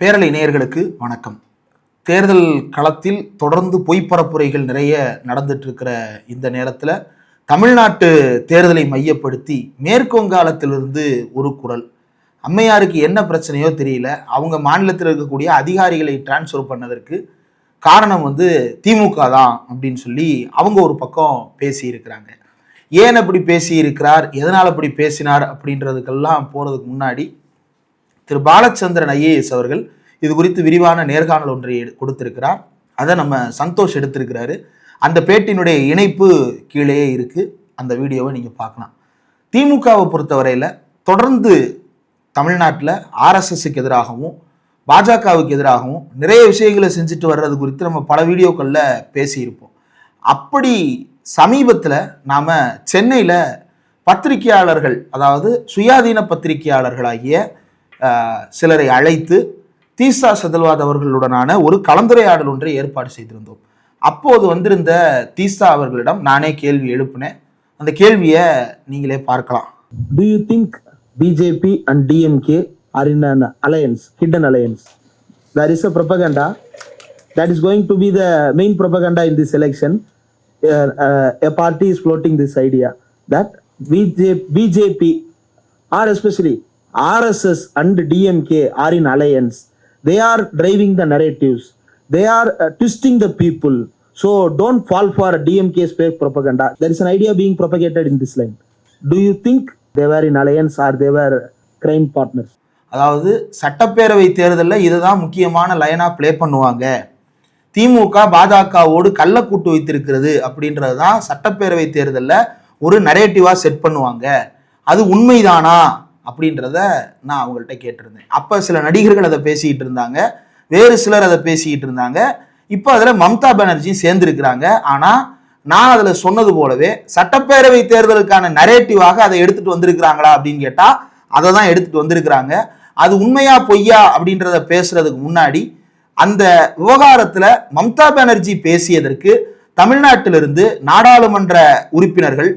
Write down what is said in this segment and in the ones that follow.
பேரலை நேயர்களுக்கு வணக்கம். தேர்தல் களத்தில் தொடர்ந்து பொய்ப்பரப்புரைகள் நிறைய நடந்துட்டு இருக்கிற இந்த நேரத்தில் தமிழ்நாட்டு தேர்தலை மையப்படுத்தி மேற்கு வங்காளத்திலிருந்து ஒரு குரல். அம்மையாருக்கு என்ன பிரச்சனையோ தெரியல, அவங்க மாநிலத்தில் இருக்கக்கூடிய அதிகாரிகளை டிரான்ஸ்ஃபர் பண்ணதற்கு காரணம் திமுக தான் அப்படின்னு சொல்லி அவங்க ஒரு பக்கம் பேசியிருக்கிறாங்க. ஏன் அப்படி பேசியிருக்கிறார், எதனால் அப்படி பேசினார் அப்படின்றதுக்கெல்லாம் போகிறதுக்கு முன்னாடி திரு பாலச்சந்திரன் ஐஏஎஸ் அவர்கள் இது குறித்து விரிவான நேர்காணல் ஒன்றை கொடுத்திருக்கிறார். அதை நம்ம சந்தோஷ் எடுத்திருக்கிறாரு. அந்த பேட்டினுடைய இணைப்பு கீழே இருக்கு, அந்த வீடியோவை நீங்கள் பார்க்கலாம். திமுகவை பொறுத்தவரையில் தொடர்ந்து தமிழ்நாட்டில் ஆர்எஸ்எஸ்க்கு எதிராகவும் பாஜகவுக்கு எதிராகவும் நிறைய விஷயங்களை செஞ்சுட்டு வர்றது குறித்து நம்ம பல வீடியோக்களில் பேசியிருப்போம். அப்படி சமீபத்தில் நாம் சென்னையில் பத்திரிகையாளர்கள், அதாவது சுயாதீன பத்திரிகையாளர்களாகிய சிலரை அழைத்து தீஸ்தா செதல்வாத் அவர்களுடனான ஒரு கலந்துரையாடல் ஒன்றை ஏற்பாடு செய்திருந்தோம். அப்போது வந்திருந்த தீஸ்தா அவர்களிடம் நானே கேள்வி எழுப்பினேன். அந்த கேள்வியை நீங்களே பார்க்கலாம். Do you think BJP and DMK are in an alliance, hidden alliance? There is a propaganda that is going to be the main propaganda in this election. A party is floating this idea that BJP or especially RSS and DMK are in alliance. They are driving the narratives. They are twisting the people. So don't fall for DMK's fake propaganda. There is an idea being propagated in this line. Do you think they were in alliance or they were crime partners? அதாவது சட்டப்பேரவை தேர்தலில் இதுதான் முக்கியமான லைனா play பண்ணுவாங்க. திமுக பாஜகவோடு கள்ளக்கூட்டு வைத்திருக்கிறது அப்படின்றது தான் சட்டப்பேரவை தேர்தலில் ஒரு நரேட்டிவா செட் பண்ணுவாங்க. அது உண்மைதானா அப்படின்றத நான் அவங்கள்ட்ட கேட்டிருந்தேன். அப்போ சில நடிகர்கள் அதை பேசிக்கிட்டு இருந்தாங்க, வேறு சிலர் அதை பேசிக்கிட்டு இருந்தாங்க. இப்போ அதில் மம்தா பானர்ஜி சேர்ந்துருக்கிறாங்க. ஆனால் நான் அதில் சொன்னது போலவே சட்டப்பேரவை தேர்தலுக்கான நரேட்டிவாக அதை எடுத்துகிட்டு வந்திருக்கிறாங்களா அப்படின்னு கேட்டால் அதை தான் எடுத்துகிட்டு வந்திருக்கிறாங்க. அது உண்மையா பொய்யா அப்படின்றத பேசுறதுக்கு முன்னாடி அந்த விவகாரத்தில் மம்தா பானர்ஜி பேசியதற்கு தமிழ்நாட்டிலிருந்து நாடாளுமன்ற உறுப்பினர்கள்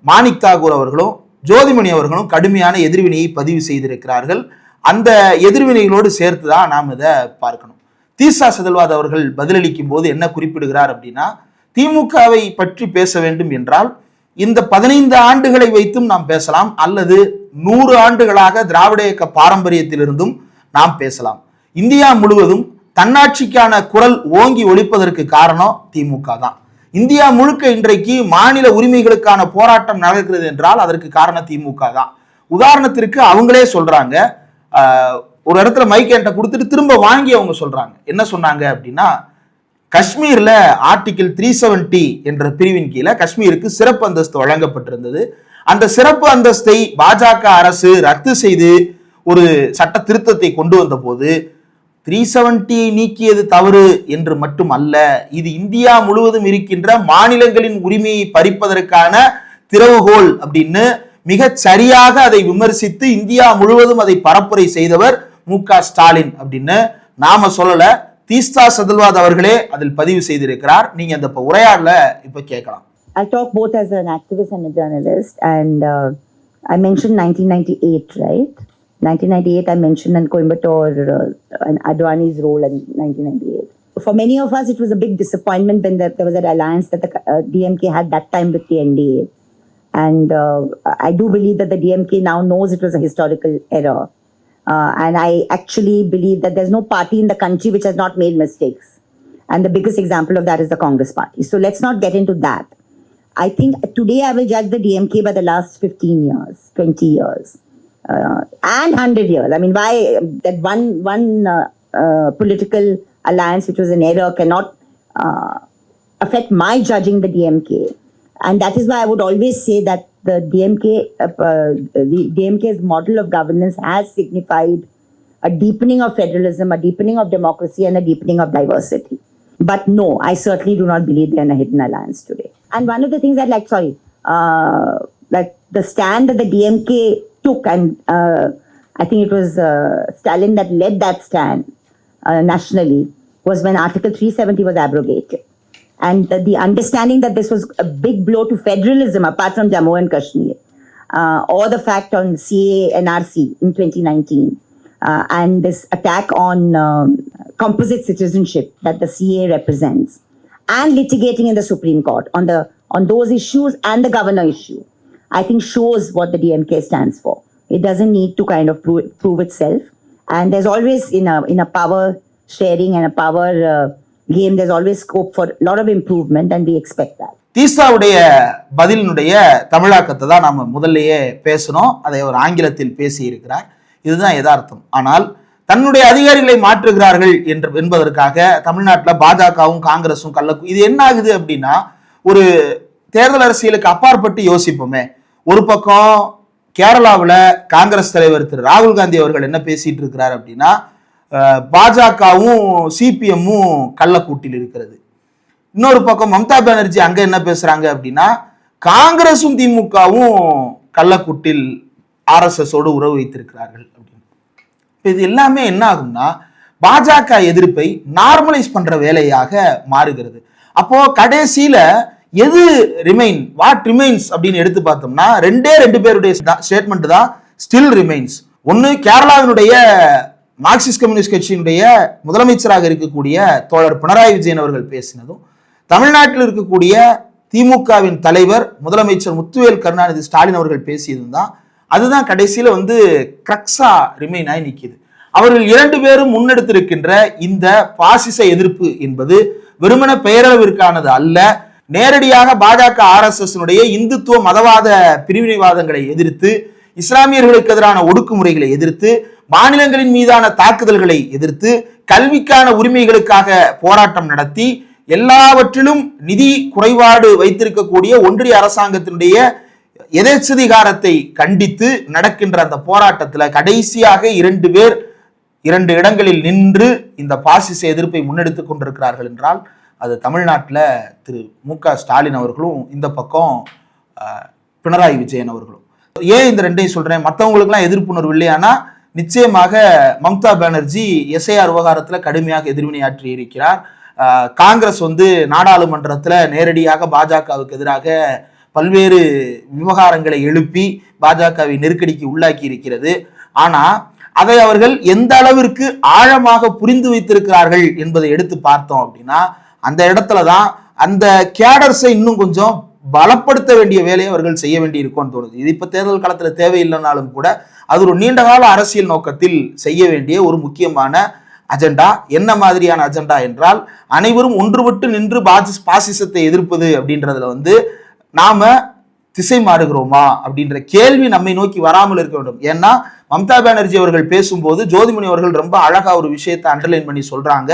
மாணிக் தாகூர் அவர்களும் ஜோதிமணி அவர்களும் கடுமையான எதிர்வினையை பதிவு செய்திருக்கிறார்கள். அந்த எதிர்வினைகளோடு சேர்த்து தான் நாம் இதை பார்க்கணும். தீஸ்தா செதல்வாத் அவர்கள் பதிலளிக்கும் போது என்ன குறிப்பிடுகிறார் அப்படின்னா, திமுகவை பற்றி பேச வேண்டும் என்றால் இந்த 15 ஆண்டுகளை வைத்தும் நாம் பேசலாம், அல்லது 100 ஆண்டுகளாக திராவிட இயக்க பாரம்பரியத்திலிருந்தும் நாம் பேசலாம். இந்தியா முழுவதும் தன்னாட்சிக்கான குரல் ஓங்கி ஒலிப்பதற்கு காரணம் திமுக தான். இந்தியா முழுக்க இன்றைக்கு மாநில உரிமைகளுக்கான போராட்டம் நடக்கிறது என்றால் அதற்கு காரணம் திமுக தான். உதாரணத்திற்கு அவங்களே சொல்றாங்க, ஒரு இடத்துல மைக் என்கிட்ட கொடுத்துட்டு திரும்ப வாங்கி அவங்க சொல்றாங்க. என்ன சொன்னாங்க அப்படின்னா, காஷ்மீர்ல ஆர்டிகிள் 370 என்ற பிரிவின் கீழே காஷ்மீருக்கு சிறப்பு அந்தஸ்து வழங்கப்பட்டிருந்தது. அந்த சிறப்பு அந்தஸ்தை பாஜக அரசு ரத்து செய்து ஒரு சட்ட திருத்தத்தை கொண்டு வந்த போது 370 நீக்கியது தவறு என்று மட்டும் அல்ல, இது இந்தியா முழுவதும் இருக்கின்ற மாநிலங்களின் உரிமையை பறிப்பதற்கான திறவுகோல் அப்படின்னு மிக சரியாக அதை விமர்சித்து இந்தியா முழுவதும் அதை பரப்புரை செய்தவர் மு.க. ஸ்டாலின் அப்படின்னு நாம சொல்லல, தீஸ்தா செதல்வாத் அவர்களே அதில் பதிவு செய்திருக்கிறார். நீங்க அந்த உரையாடல இப்ப கேட்கலாம். I talk both as an activist and a journalist, and I mentioned 1998, right? 1998, I mentioned in Coimbatore and Advani's role in 1998. For many of us, it was a big disappointment when there was an alliance that the DMK had that time with the NDA. And I do believe that the DMK now knows it was a historical error. And I actually believe that there's no party in the country which has not made mistakes. And the biggest example of that is the Congress party. So let's not get into that. I think today I will judge the DMK by the last 15 years, 20 years. And 100 years. I mean, why that one political alliance which was an error cannot affect my judging the DMK. And that is why I would always say that the DMK's model of governance has signified a deepening of federalism, a deepening of democracy, and a deepening of diversity. But no, I certainly do not believe they're in a hidden alliance today. And one of the things that like the stand that the DMK took, and I think it was Stalin that led that stand nationally, was when Article 370 was abrogated. And the understanding that this was a big blow to federalism apart from Jammu and Kashmir, or the fact on CA NRC in 2019, and this attack on composite citizenship that the CA represents, and litigating in the Supreme Court on those issues and the governor issue, I think shows what the DMK stands for. It doesn't need to kind of prove itself. And there's always in a power sharing and a power game, there's always scope for a lot of improvement, and we expect that. தீஸ்தாவுடைய பதிலினுடைய தமிழாக்கத்தை தான் நாம முதல்லயே பேசணும். அதை அவர் ஆங்கிலத்தில் பேசி இருக்கிறார். இதுதான் யதார்த்தம். ஆனால் தன்னுடைய அதிகாரிகளை மாற்றுகிறார்கள் என்பதற்காக தமிழ்நாட்டில் பாஜகவும் காங்கிரஸும் இது என்ன ஆகுது அப்படின்னா, ஒரு தேர்தல் அரசியலுக்கு அப்பாற்பட்டு யோசிப்போமே. ஒரு பக்கம் கேரளாவில் காங்கிரஸ் தலைவர் திரு ராகுல் காந்தி அவர்கள் என்ன பேசிட்டு இருக்கிறார் அப்படின்னா, பாஜகவும் சிபிஎம்மும் கள்ளக்கூட்டில் இருக்கிறது. இன்னொரு பக்கம் மம்தா பானர்ஜி அங்க என்ன பேசுறாங்க அப்படின்னா, காங்கிரசும் திமுகவும் கள்ளக்கூட்டில் ஆர்எஸ்எஸோடு உறவு வைத்திருக்கிறார்கள் அப்படின்னு. இது எல்லாமே என்ன ஆகும்னா, பாஜக எதிர்ப்பை நார்மலைஸ் பண்ற வேலையாக மாறுகிறது. அப்போ கடைசியில எது வாட் ரிமைன்ஸ் அப்படின்னு எடுத்து பார்த்தோம்னா, ரெண்டு பேருடைய ஸ்டேட்மெண்ட் தான் ஸ்டில் ரிமைன்ஸ். ஒன்னு கேரளாவினுடைய மார்க்சிஸ்ட் கம்யூனிஸ்ட் கட்சியினுடைய முதலமைச்சராக இருக்கக்கூடிய தோழர் பினராயி விஜயன் அவர்கள் பேசினதும், தமிழ்நாட்டில் இருக்கக்கூடிய திமுகவின் தலைவர் முதலமைச்சர் முத்துவேல் கருணாநிதி ஸ்டாலின் அவர்கள் பேசியதும் தான். அதுதான் கடைசியில கிரக்ஸா ரிமைன் ஆகி நிற்கிது. அவர்கள் 2 பேரும் முன்னெடுத்திருக்கின்ற இந்த பாசிச எதிர்ப்பு என்பது வெறுமன பெயரளவிற்கானது அல்ல. நேரடியாக பாஜக RSS இந்துத்துவ மதவாத பிரிவினைவாதங்களை எதிர்த்து, இஸ்லாமியர்களுக்கு எதிரான ஒடுக்குமுறைகளை எதிர்த்து, மாநிலங்களின் மீதான தாக்குதல்களை எதிர்த்து, கல்விக்கான உரிமைகளுக்காக போராட்டம் நடத்தி, எல்லாவற்றிலும் நிதி குறைபாடு வைத்திருக்கக்கூடிய ஒன்றிய அரசாங்கத்தினுடைய எதேச்சதிகாரத்தை கண்டித்து நடக்கின்ற அந்த போராட்டத்தில் கடைசியாக 2 பேர் 2 இடங்களில் நின்று இந்த பாசிச எதிர்ப்பை முன்னெடுத்துக் கொண்டிருக்கிறார்கள் என்றால் அது தமிழ்நாட்டில் திரு மு.க. ஸ்டாலின் அவர்களும் இந்த பக்கம் பினராயி விஜயன் அவர்களும். ஏன் இந்த 2ஐயும் சொல்றேன்? மற்றவங்களுக்குலாம் எதிர்ப்புணர்வு இல்லையானா, நிச்சயமாக மம்தா பானர்ஜி எஸ்ஐஆர் விவகாரத்தில் கடுமையாக எதிர்வினையாற்றி இருக்கிறார். காங்கிரஸ் நாடாளுமன்றத்தில் நேரடியாக பாஜகவுக்கு எதிராக பல்வேறு விவகாரங்களை எழுப்பி பாஜகவை நெருக்கடிக்கு உள்ளாக்கி இருக்கிறது. ஆனா அதை அவர்கள் எந்த அளவிற்கு ஆழமாக புரிந்து வைத்திருக்கிறார்கள் என்பதை எடுத்து பார்த்தோம் அப்படின்னா, அந்த இடத்துலதான் அந்த கேடர்ஸை இன்னும் கொஞ்சம் பலப்படுத்த வேண்டிய வேலையை அவர்கள் செய்ய வேண்டி இருக்கும்னு தோணுது. இது இப்ப தேர்தல் காலத்துல தேவையில்லைனாலும் கூட அது ஒரு நீண்டகால அரசியல் நோக்கத்தில் செய்ய வேண்டிய ஒரு முக்கியமான அஜெண்டா. என்ன மாதிரியான அஜெண்டா என்றால், அனைவரும் ஒன்றுபட்டு நின்று பாசிசத்தை எதிர்ப்பது அப்படின்றதுல நாம திசை மாறுகிறோமா அப்படின்ற கேள்வி நம்மை நோக்கி வராமல் இருக்க வேண்டும். ஏன்னா மம்தா பானர்ஜி அவர்கள் பேசும்போது ஜோதிமணி அவர்கள் ரொம்ப அழகா ஒரு விஷயத்தை அண்டர்லைன் பண்ணி சொல்றாங்க.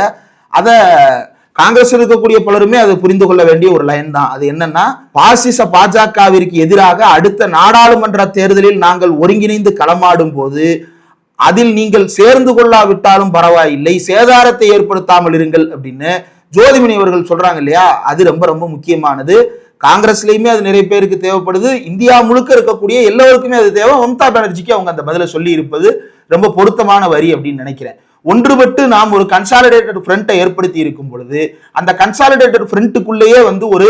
அத காங்கிரஸ் இருக்கக்கூடிய பலருமே அதை புரிந்து கொள்ள வேண்டிய ஒரு லைன் தான். அது என்னன்னா, பாசிச பாஜகவிற்கு எதிராக அடுத்த நாடாளுமன்ற தேர்தலில் நாங்கள் ஒருங்கிணைந்து களமாடும் போது அதில் நீங்கள் சேர்ந்து கொள்ளாவிட்டாலும் பரவாயில்லை, சேதாரத்தை ஏற்படுத்தாமல் இருங்கள் அப்படின்னு ஜோதிமணி அவர்கள் சொல்றாங்க இல்லையா. அது ரொம்ப ரொம்ப முக்கியமானது. காங்கிரஸ்லயுமே அது நிறைய பேருக்கு தேவைப்படுது. இந்தியா முழுக்க இருக்கக்கூடிய எல்லோருக்குமே அது தேவை. மம்தா பானர்ஜிக்கு அவங்க அந்த பதிலை சொல்லி இருப்பது ரொம்ப பொருத்தமான வரி அப்படின்னு நினைக்கிறேன். ஒன்றுபட்டு நாம் ஒரு கன்சாலிடேட்டட் ஃப்ரண்ட்டை ஏற்படுத்தி இருக்கும் பொழுது அந்த கன்சாலிடேட்டட் ஃப்ரண்ட்டுக்குள்ளேயே ஒரு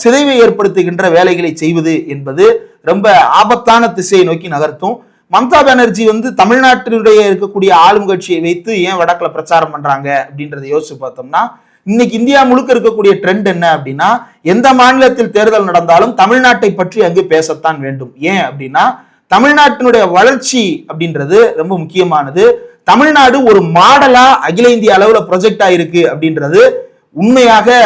சிதைவை ஏற்படுத்துகின்ற வேலைகளை செய்வது என்பது ரொம்ப ஆபத்தான திசையை நோக்கி நகர்த்தும். மம்தா பானர்ஜி தமிழ்நாட்டினுடைய இருக்கக்கூடிய ஆளும் கட்சியை வைத்து ஏன் வடக்குல பிரச்சாரம் பண்றாங்க அப்படின்றத யோசிச்சு பார்த்தோம்னா, இன்னைக்கு இந்தியா முழுக்க இருக்கக்கூடிய ட்ரெண்ட் என்ன அப்படின்னா, எந்த மாநிலத்தில் தேர்தல் நடந்தாலும் தமிழ்நாட்டை பற்றி அங்கு பேசத்தான் வேண்டும். ஏன் அப்படின்னா, தமிழ்நாட்டினுடைய வளர்ச்சி அப்படின்றது ரொம்ப முக்கியமானது. தமிழ்நாடு ஒரு மாடலா அகில இந்திய அளவுல ப்ரொஜெக்ட் ஆயிருக்கு அப்படின்றது உண்மையாக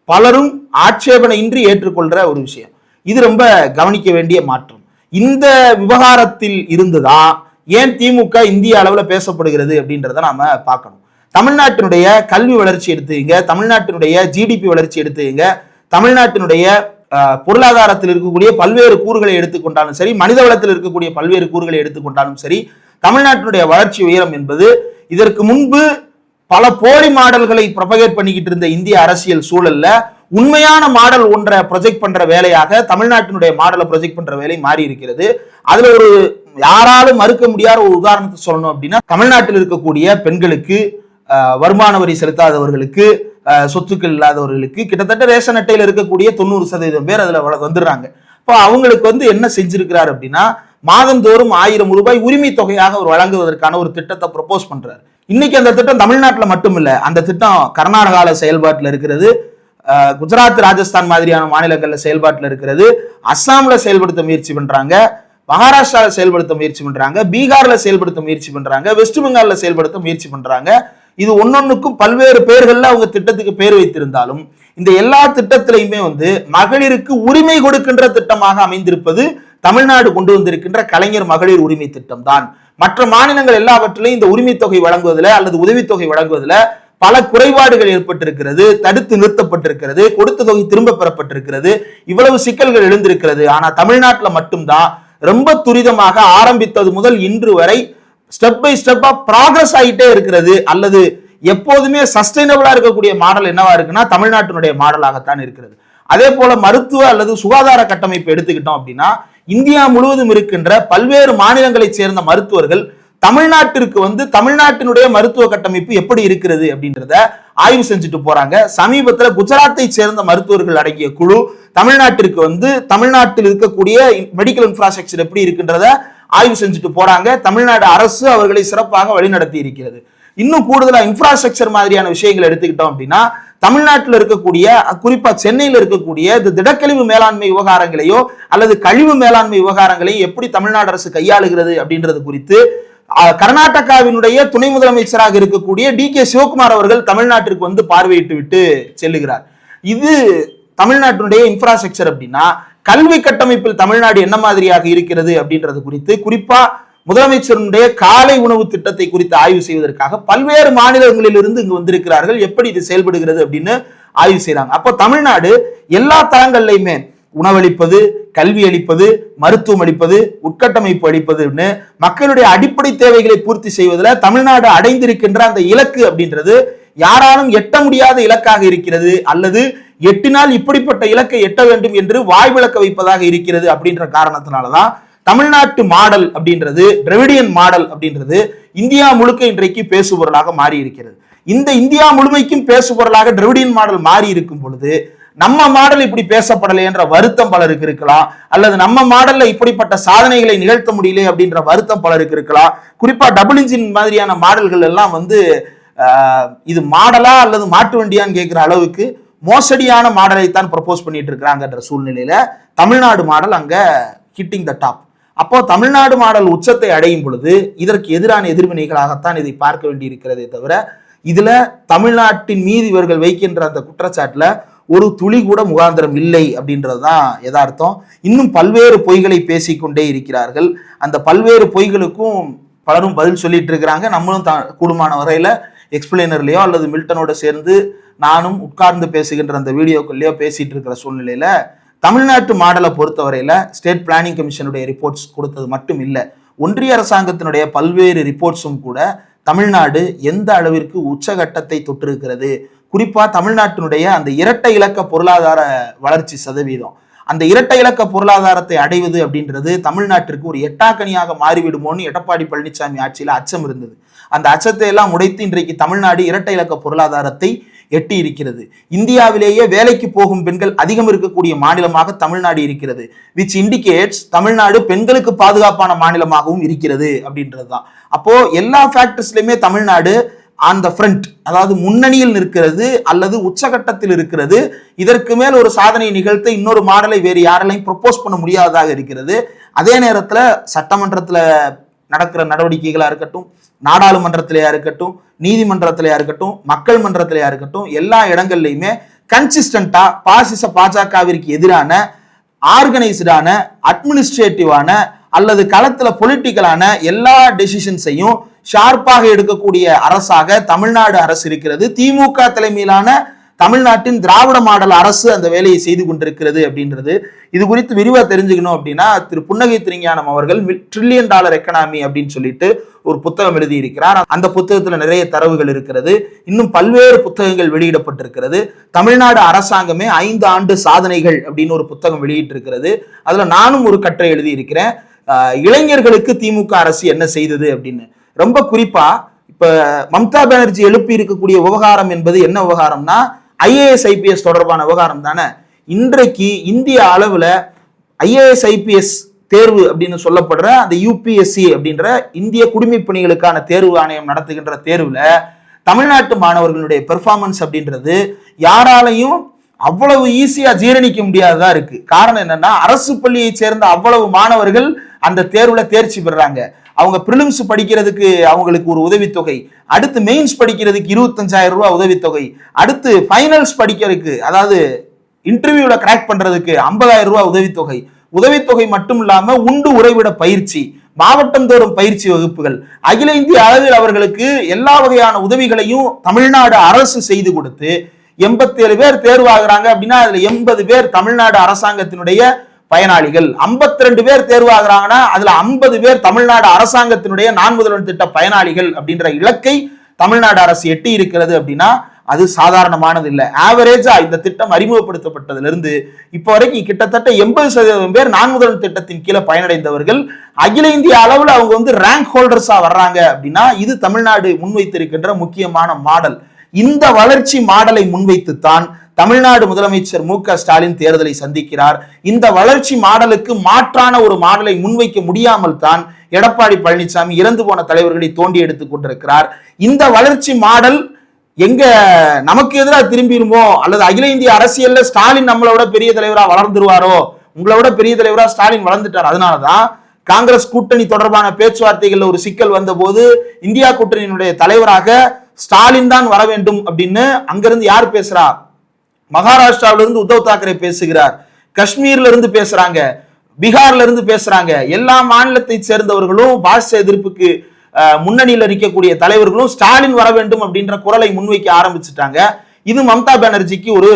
பலரும் ஆட்சேபனை இன்றி ஏற்றுக்கொள்ற ஒரு விஷயம். இது ரொம்ப கவனிக்க வேண்டிய மாற்றம். இந்த விவகாரத்தில் இருந்துதான் ஏன் திமுக இந்திய அளவுல பேசப்படுகிறது அப்படின்றத நாம பார்க்கணும். தமிழ்நாட்டினுடைய கல்வி வளர்ச்சி எடுத்துங்க, தமிழ்நாட்டினுடைய ஜிடிபி வளர்ச்சி எடுத்துங்க, தமிழ்நாட்டினுடைய பொருளாதாரத்தில் இருக்கக்கூடிய பல்வேறு கூறுகளை எடுத்துக்கொண்டாலும் சரி, மனித வளத்தில் இருக்கக்கூடிய பல்வேறு கூறுகளை எடுத்துக்கொண்டாலும் சரி, தமிழ்நாட்டினுடைய வளர்ச்சி உயரம் என்பது இதற்கு முன்பு பல போலி மாடல்களை ப்ரொபகேட் பண்ணிக்கிட்டு இருந்த இந்திய அரசியல் சூழல்ல உண்மையான மாடல் ஒன்றை ப்ரொஜெக்ட் பண்ற வேலையாக தமிழ்நாட்டினுடைய மாடலை ப்ரொஜெக்ட் பண்ற வேலை மாறி இருக்கிறது. அதுல ஒரு யாராலும் மறுக்க முடியாத ஒரு உதாரணத்தை சொல்லணும் அப்படின்னா, தமிழ்நாட்டில் இருக்கக்கூடிய பெண்களுக்கு, வருமான வரி செலுத்தாதவர்களுக்கு, சொத்துக்கள் இல்லாதவர்களுக்கு கிட்டத்தட்ட ரேஷன் அட்டையில் இருக்கக்கூடிய 90% பேர் அதுல வந்துடுறாங்க. இப்போ அவங்களுக்கு என்ன செஞ்சிருக்கிறார் அப்படின்னா, மாதந்தோறும் 1000 ரூபாய் உரிமை தொகையாக அவர் வழங்குவதற்கான ஒரு திட்டத்தை ப்ரொபோஸ் பண்றாரு. இன்னைக்கு அந்த திட்டம் தமிழ்நாட்டில் மட்டும் இல்ல, அந்த திட்டம் கர்நாடகாவில் செயல்பாட்டில் இருக்கிறது, குஜராத் ராஜஸ்தான் மாதிரியான மாநிலங்கள்ல செயல்பாட்டில் இருக்கிறது, அஸ்ஸாம்ல செயல்படுத்த முயற்சி பண்றாங்க, மகாராஷ்டிரால செயல்படுத்த முயற்சி பண்றாங்க, பீகார்ல செயல்படுத்த முயற்சி பண்றாங்க, வெஸ்ட் பெங்கால்ல செயல்படுத்த முயற்சி பண்றாங்க. இது ஒன்னொன்னுக்கும் பல்வேறு பெயர்கள்ல அவங்க திட்டத்துக்கு பேர் வைத்திருந்தாலும் இந்த எல்லா திட்டத்திலையுமே மகளிருக்கு உரிமை கொடுக்கின்ற திட்டமாக அமைந்திருப்பது தமிழ்நாடு கொண்டு வந்திருக்கின்ற கலைஞர் மகளிர் உரிமை திட்டம் தான். மற்ற மாநிலங்கள் எல்லாவற்றிலையும் இந்த உரிமை தொகை வழங்குவதில் அல்லது உதவித்தொகை வழங்குவதில் பல குறைபாடுகள் ஏற்பட்டிருக்கிறது, தடுத்து நிறுத்தப்பட்டிருக்கிறது, கொடுத்த தொகை திரும்ப பெறப்பட்டிருக்கிறது, இவ்வளவு சிக்கல்கள் எழுந்திருக்கிறது. ஆனா தமிழ்நாட்டில் மட்டும்தான் ரொம்ப துரிதமாக ஆரம்பித்தது முதல் இன்று வரை ஸ்டெப் பை ஸ்டெப்பா ப்ராக்ரஸ் ஆகிட்டே இருக்கிறது. அல்லது எப்போதுமே சஸ்டைனபிளா இருக்கக்கூடிய மாடல் என்னவா இருக்குன்னா தமிழ்நாட்டினுடைய மாடலாகத்தான் இருக்கிறது. அதே போல மருத்துவ அல்லது சுகாதார கட்டமைப்பு எடுத்துக்கிட்டோம் அப்படின்னா இந்தியா முழுவதும் இருக்கின்ற பல்வேறு மாநிலங்களை சேர்ந்த மருத்துவர்கள் தமிழ்நாட்டிற்கு தமிழ்நாட்டினுடைய மருத்துவ கட்டமைப்பு எப்படி இருக்கிறது அப்படின்றத ஆய்வு செஞ்சுட்டு போறாங்க. சமீபத்துல குஜராத்தை சேர்ந்த மருத்துவர்கள் அடங்கிய குழு தமிழ்நாட்டிற்கு தமிழ்நாட்டில் இருக்கக்கூடிய மெடிக்கல் இன்ஃப்ராஸ்ட்ரக்சர் எப்படி இருக்கின்றத ஆய்வு செஞ்சுட்டு போறாங்க. தமிழ்நாடு அரசு அவர்களை சிறப்பாக வழிநடத்தி இருக்கிறது. இன்னும் கூடுதலா இன்ஃப்ராஸ்ட்ரக்சர் மாதிரியான விஷயங்களை எடுத்துக்கிட்டோம் அப்படின்னா தமிழ்நாட்டில் இருக்கக்கூடிய குறிப்பா சென்னையில் இருக்கக்கூடிய இந்த திடக்கழிவு மேலாண்மை விவகாரங்களையோ அல்லது கழிவு மேலாண்மை விவகாரங்களையும் எப்படி தமிழ்நாடு அரசு கையாளுகிறது அப்படின்றது குறித்து கர்நாடகாவினுடைய துணை முதலமைச்சராக இருக்கக்கூடிய DK சிவகுமார் அவர்கள் தமிழ்நாட்டிற்கு பார்வையிட்டு விட்டு செல்லுகிறார். இது தமிழ்நாட்டினுடைய இன்ஃப்ராஸ்ட்ரக்சர். அப்படின்னா கல்வி கட்டமைப்பில் தமிழ்நாடு என்ன மாதிரியாக இருக்கிறது அப்படின்றது குறித்து குறிப்பா முதலமைச்சருடைய காலை உணவு திட்டத்தை குறித்து ஆய்வு செய்வதற்காக பல்வேறு மாநிலங்களில் இருந்து இங்கு வந்திருக்கிறார்கள். எப்படி இது செயல்படுகிறது அப்படின்னு ஆய்வு செய்யறாங்க. அப்போ தமிழ்நாடு எல்லா தளங்கள்லையுமே உணவளிப்பது, கல்வி அளிப்பது, மருத்துவம் அளிப்பது, உட்கட்டமைப்பு அளிப்பதுன்னு மக்களுடைய அடிப்படை தேவைகளை பூர்த்தி செய்வதில் தமிழ்நாடு அடைந்திருக்கின்ற அந்த இலக்கு அப்படின்றது யாராலும் எட்ட முடியாத இலக்காக இருக்கிறது. அல்லது எட்டினால் இப்படிப்பட்ட இலக்கை எட்ட வேண்டும் என்று வாய் விளக்க வைப்பதாக இருக்கிறது. அப்படின்ற காரணத்தினாலதான் தமிழ்நாட்டு மாடல் அப்படின்றது, திராவிடியன் மாடல் அப்படின்றது இந்தியா முழுக்க இன்றைக்கு பேசுபொருளாக மாறி இருக்கிறது. இந்த இந்தியா முழுமைக்கும் பேசுபொருளாக திராவிடியன் மாடல் மாறி இருக்கும் பொழுது நம்ம மாடல் இப்படி பேசப்படலை என்ற வருத்தம் பலருக்கு இருக்கலாம். அல்லது நம்ம மாடல்ல இப்படிப்பட்ட சாதனைகளை நிகழ்த்த முடியல அப்படின்ற வருத்தம் பலருக்கு இருக்கலாம். குறிப்பா டபுள் இன்ஜின் மாதிரியான மாடல்கள் எல்லாம் இது மாடலா அல்லது மாட்டு வண்டியான்னு கேட்கிற அளவுக்கு மோசடியான மாடலை தான் ப்ரப்போஸ் பண்ணிட்டு இருக்கிறாங்கன்ற சூழ்நிலையில தமிழ்நாடு மாடல் அங்க ஹிட்டிங் த டாப். அப்போ தமிழ்நாடு மாடல் உச்சத்தை அடையும் பொழுது இதற்கு எதிரான எதிர்வினைகளாகத்தான் இதை பார்க்க வேண்டி இருக்கிறதே தவிர இதுல தமிழ்நாட்டின் மீது இவர்கள் வைக்கின்ற அந்த குற்றச்சாட்டுல ஒரு துளி கூட முகாந்திரம் இல்லை அப்படின்றதுதான் யதார்த்தம். இன்னும் பல்வேறு பொய்களை பேசிக்கொண்டே இருக்கிறார்கள். அந்த பல்வேறு பொய்களுக்கும் பலரும் பதில் சொல்லிட்டு இருக்கிறாங்க. நம்மளும் கூடுமான வரையில எக்ஸ்பிளைனர்லயோ அல்லது மில்டனோட சேர்ந்து நானும் உட்கார்ந்து பேசுகின்ற அந்த வீடியோக்குள்ளேயோ பேசிட்டு இருக்கிற சூழ்நிலையில தமிழ்நாட்டு மாடலை பொறுத்தவரையில ஸ்டேட் பிளானிங் கமிஷனுடைய ரிப்போர்ட்ஸ் கொடுத்தது மட்டும் இல்லை, ஒன்றிய அரசாங்கத்தினுடைய பல்வேறு ரிப்போர்ட்ஸும் கூட தமிழ்நாடு எந்த அளவிற்கு உச்சகட்டத்தை தொட்டிருக்கிறது, குறிப்பா தமிழ்நாட்டினுடைய அந்த இரட்டை இலக்க பொருளாதார வளர்ச்சி சதவீதம், அந்த இரட்டை இலக்க பொருளாதாரத்தை அடைவது அப்படின்றது தமிழ்நாட்டிற்கு ஒரு எட்டாக்கனியாக மாறிவிடுமோன்னு எடப்பாடி பழனிசாமி ஆட்சியில அச்சம் இருந்தது. அந்த அச்சத்தை எல்லாம் உடைத்து இன்றைக்கு தமிழ்நாடு இரட்டை இலக்க பொருளாதாரத்தை எட்டி இருக்கிறது. இந்தியாவிலேயே வேலைக்கு போகும் பெண்கள் அதிகம் இருக்கக்கூடிய மாநிலமாக தமிழ்நாடு இருக்கிறது. விச் இண்டிகேட்ஸ் தமிழ்நாடு பெண்களுக்கு பாதுகாப்பான மாநிலமாகவும் இருக்கிறது அப்படின்றதுதான். அப்போ எல்லா ஃபேக்டர்ஸ்லயுமே தமிழ்நாடு அந்த ஃப்ரண்ட், அதாவது முன்னணியில் நிற்கிறது அல்லது உச்சகட்டத்தில் இருக்கிறது. இதற்கு மேல் ஒரு சாதனை நிகழ்த்த இன்னொரு மாடலை வேறு யாராலையும் ப்ரொபோஸ் பண்ண முடியாததாக இருக்கிறது. அதே நேரத்துல சட்டமன்றத்துல நடக்கிற நடவடிக்கைகளா இருக்கட்டும், நாடாளுமன்றத்திலேயா இருக்கட்டும், நீதிமன்றத்திலேயா இருக்கட்டும், மக்கள் மன்றத்திலேயா இருக்கட்டும், எல்லா இடங்கள்லையுமே கன்சிஸ்டன்டா பாஜகவிற்கு எதிரான ஆர்கனைஸ்டான அட்மினிஸ்ட்ரேட்டிவான அல்லது களத்துல பொலிட்டிக்கலான எல்லா டெசிஷன்ஸையும் ஷார்ப்பாக எடுக்கக்கூடிய அரசாக தமிழ்நாடு அரசு இருக்கிறது. திமுக தலைமையிலான தமிழ்நாட்டின் திராவிட மாடல் அரசு அந்த வேலையை செய்து கொண்டிருக்கிறது அப்படின்றது. இது குறித்து விரிவா தெரிஞ்சுக்கணும் அப்படின்னா திரு புன்னகை திருஞானம் அவர்கள் $1 trillion எக்கனாமி அப்படின்னு சொல்லிட்டு ஒரு புத்தகம் எழுதி இருக்கிறார். அந்த புத்தகத்துல நிறைய தரவுகள் இருக்கிறது. இன்னும் பல்வேறு புத்தகங்கள் வெளியிடப்பட்டிருக்கிறது. தமிழ்நாடு அரசாங்கமே 5 ஆண்டு சாதனைகள் அப்படின்னு ஒரு புத்தகம் வெளியிட்டு இருக்கிறது. அதுல நானும் ஒரு கட்டுரை எழுதி இருக்கிறேன், இளைஞர்களுக்கு திமுக அரசு என்ன செய்தது அப்படின்னு. ரொம்ப குறிப்பா இப்ப மம்தா பானர்ஜி எழுப்பி இருக்கக்கூடிய விவகாரம் என்பது என்ன விவகாரம்னா IAS IPS தொடர்பான விவகாரம் தானே. இன்றைக்கு இந்திய அளவுல IAS IPS தேர்வு அப்படின்னு சொல்லப்படுற அந்த யூபிஎஸ்சி அப்படின்ற இந்திய குடிமைப் பணிகளுக்கான தேர்வு ஆணையம் நடத்துகின்ற தேர்வுல தமிழ்நாட்டு மாணவர்களுடைய பெர்ஃபார்மன்ஸ் அப்படின்றது யாராலையும் அவ்வளவு ஈஸியா ஜீரணிக்க முடியாததா இருக்கு. காரணம் என்னன்னா, அரசு பள்ளியை சேர்ந்த அவ்வளவு மாணவர்கள் அந்த தேர்வுல தேர்ச்சி பெறாங்க. அவங்க பிரிலிம்ஸ் படிக்கிறதுக்கு அவங்களுக்கு ஒரு உதவித்தொகை, அடுத்து மெயின்ஸ் படிக்கிறதுக்கு 25,000 ரூபாய் உதவித்தொகை, அடுத்து ஃபைனல்ஸ் படிக்கிறதுக்கு அதாவது இன்டர்வியூல கிராக் பண்றதுக்கு 50,000 ரூபாய் உதவித்தொகை. உதவித்தொகை மட்டும் இல்லாம உண்டு உறைவிட பயிற்சி, மாவட்டம் தோறும் பயிற்சி வகுப்புகள், அகில இந்திய அளவில் அவர்களுக்கு எல்லா வகையான உதவிகளையும் தமிழ்நாடு அரசு செய்து கொடுத்து 87 பேர் தேர்வாகிறாங்க அப்படின்னா அதுல 80 பேர் தமிழ்நாடு அரசாங்கத்தினுடைய பயனாளிகள். 52 பேர் தேர்வாகிறாங்கன்னா அதுல 50 பேர் தமிழ்நாடு அரசாங்கத்தினுடைய நான் முதல்வன் திட்ட பயனாளிகள் அப்படின்ற இலக்கை தமிழ்நாடு அரசு எட்டி இருக்கிறது அப்படின்னா அது சாதாரணமானது இல்லை. ஆவரேஜா இந்த திட்டம் அறிமுகப்படுத்தப்பட்டதுல இருந்து இப்ப வரைக்கும் கிட்டத்தட்ட 80% பேர் நான் முதல்வன் திட்டத்தின் கீழே பயனடைந்தவர்கள். அகில இந்திய அளவில் அவங்க வந்து ரேங்க் ஹோல்டர்ஸா வர்றாங்க அப்படின்னா இது தமிழ்நாடு முன்வைத்திருக்கின்ற முக்கியமான மாடல். இந்த வளர்ச்சி மாடலை முன்வைத்துத்தான் தமிழ்நாடு முதலமைச்சர் மு.க. ஸ்டாலின் தேர்தலை சந்திக்கிறார். இந்த வளர்ச்சி மாடலுக்கு மாற்றான ஒரு மாடலை முன்வைக்க முடியாமல் தான் எடப்பாடி பழனிசாமி இறந்து போன தலைவர்களை தோண்டி எடுத்துக் கொண்டிருக்கிறார். இந்த வளர்ச்சி மாடல் எங்க நமக்கு எதிராக திரும்பிடுமோ, அல்லது அகில இந்திய அரசியல்ல ஸ்டாலின் நம்மளோட பெரிய தலைவரா வளர்ந்துருவாரோ, உங்களை விட பெரிய தலைவரா ஸ்டாலின் வளர்ந்துட்டார். அதனாலதான் காங்கிரஸ் கூட்டணி தொடர்பான பேச்சுவார்த்தைகள்ல ஒரு சிக்கல் வந்த போது இந்தியா கூட்டணியினுடைய தலைவராக ஸ்டாலின் தான் வர வேண்டும் அப்படின்னு அங்கிருந்து யார் பேசுறா? மகாராஷ்டிராவில இருந்து உத்தவ் தாக்கரே பேசுகிறார், காஷ்மீர்ல இருந்து பேசுறாங்க, பீகார்ல இருந்து பேசுறாங்க. எல்லா மாநிலத்தை சேர்ந்தவர்களும் பாஜக எதிர்ப்புக்கு முன்னணியில் இருக்கக்கூடிய தலைவர்களும் ஸ்டாலின் வர வேண்டும் அப்படின்ற குரலை முன்வைக்க ஆரம்பிச்சுட்டாங்க. இது மம்தா பானர்ஜிக்கு ஒரு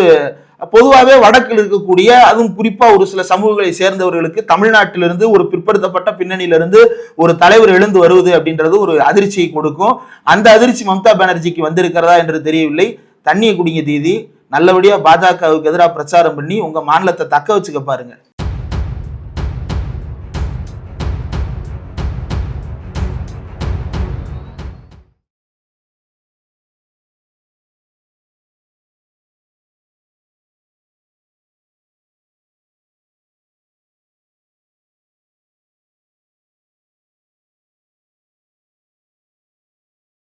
பொதுவாகவே வடக்கில் இருக்கக்கூடிய, அதுவும் குறிப்பா ஒரு சில சமூகங்களை சேர்ந்தவர்களுக்கு தமிழ்நாட்டிலிருந்து ஒரு பிற்படுத்தப்பட்ட பின்னணியிலிருந்து ஒரு தலைவர் எழுந்து வருவது அப்படின்றது ஒரு அதிர்ச்சியை கொடுக்கும். அந்த அதிர்ச்சி மம்தா பானர்ஜிக்கு வந்திருக்கிறதா என்று தெரியவில்லை. தண்ணியை குடிங்க தீதி, நல்லபடியா பாஜகவுக்கு எதிராக பிரச்சாரம் பண்ணி உங்க மாநிலத்தை தக்க வச்சுக்க பாருங்க.